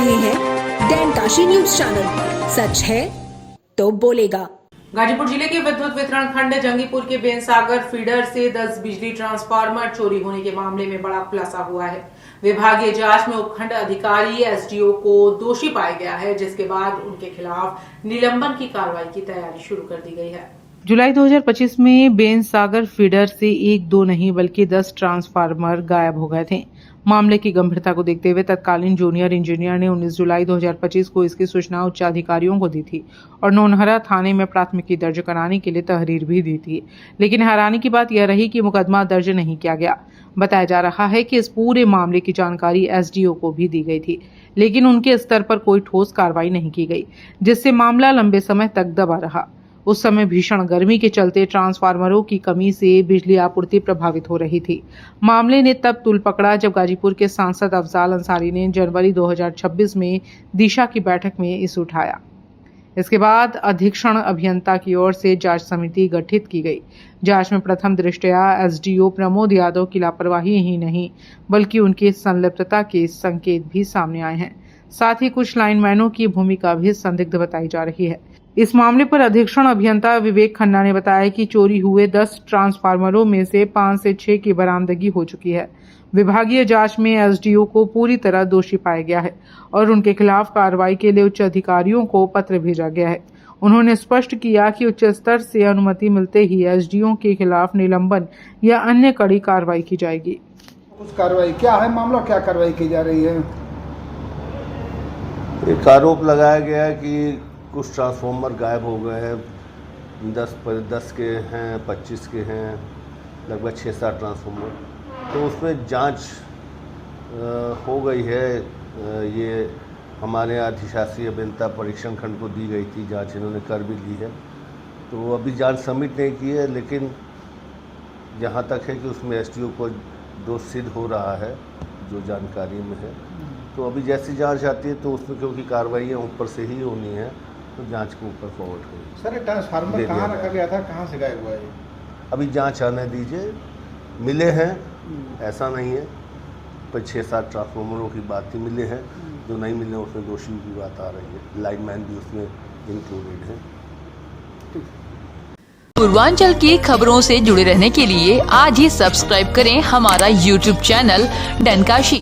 रहे हैं डैनकाशी news channel, सच है तो बोलेगा। गाजीपुर जिले के विद्युत वितरण खंड जंगीपुर के बेनसागर फीडर से 10 बिजली ट्रांसफार्मर चोरी होने के मामले में बड़ा खुलासा हुआ है। विभागीय जांच में उपखंड अधिकारी एसडीओ को दोषी पाया गया है, जिसके बाद उनके खिलाफ निलंबन की कार्रवाई की तैयारी शुरू कर दी गई है। जुलाई 2025 में बेनसागर फीडर से 1-2 नहीं बल्कि 10 ट्रांसफार्मर गायब हो गए थे। मामले की गंभीरता को देखते हुए तत्कालीन जूनियर इंजीनियर ने 19 जुलाई 2025 को इसकी सूचना उच्च अधिकारियों को दी थी और नौनहरा थाने में प्राथमिकी दर्ज कराने के लिए तहरीर भी दी थी। लेकिन हैरानी की बात यह रही कि मुकदमा दर्ज नहीं किया गया। बताया जा रहा है कि इस पूरे मामले की जानकारी एसडीओ को भी दी गई थी, लेकिन उनके स्तर पर कोई ठोस कार्रवाई नहीं की गई, जिससे मामला लंबे समय तक दबा रहा। उस समय भीषण गर्मी के चलते ट्रांसफार्मरों की कमी से बिजली आपूर्ति प्रभावित हो रही थी। मामले ने तब तूल पकड़ा जब गाजीपुर के सांसद अफजाल अंसारी ने जनवरी 2026 में दिशा की बैठक में इसे उठाया। इसके बाद अधीक्षण अभियंता की ओर से जांच समिति गठित की गई। जांच में प्रथम दृष्टया एसडीओ प्रमोद यादव की लापरवाही ही नहीं बल्कि उनकी संलिप्तता के संकेत भी सामने आए हैं। साथ ही कुछ लाइनमैनों की भूमिका भी संदिग्ध बताई जा रही है। इस मामले पर अधीक्षण अभियंता विवेक खन्ना ने बताया कि चोरी हुए 10 ट्रांसफार्मरों में से 5 से 6 की बरामदगी हो चुकी है। विभागीय जांच में एसडीओ को पूरी तरह दोषी पाया गया है और उनके खिलाफ कार्रवाई के लिए उच्च अधिकारियों को पत्र भेजा गया है। उन्होंने स्पष्ट किया कि उच्च स्तर से अनुमति मिलते ही एसडीओ के खिलाफ निलंबन या अन्य कड़ी कार्रवाई की जाएगी। कुछ कार्रवाई क्या है, मामला क्या कार्रवाई की जा रही है? एक आरोप लगाया गया है कि कुछ ट्रांसफार्मर गायब हो गए हैं। 10 के हैं, 25 के हैं, लगभग 6-7 ट्रांसफार्मर। तो उसमें जांच हो गई है। ये हमारे अधिशासी अभियंता परीक्षण खंड को दी गई थी, जांच इन्होंने कर भी ली है। तो अभी जांच सबमिट नहीं की है, लेकिन जहाँ तक है कि उसमें एसडीओ को दोष सिद्ध हो रहा है जो जानकारी में है। तो अभी जैसी जांच आती है तो उसमें क्योंकि कार्रवाइयाँ ऊपर से ही होनी है तो जांच को ऊपर फॉरवर्ड करिए। सर, ट्रांसफार्मर कहाँ रखा गया था, कहाँ से गायब हुआ है? अभी जांच आने दीजिए। मिले हैं, ऐसा नहीं है, पर 6-7 ट्रांसफार्मरों की बात ही मिले हैं। जो नहीं मिले उसमें दोषियों की बात आ रही है। लाइनमैन भी उसमें इंक्लूडेड है। पूर्वांचल की खबरों से जुड़े रहने के लिए आज ही सब्सक्राइब करें हमारा YouTube चैनल डैनकाशी।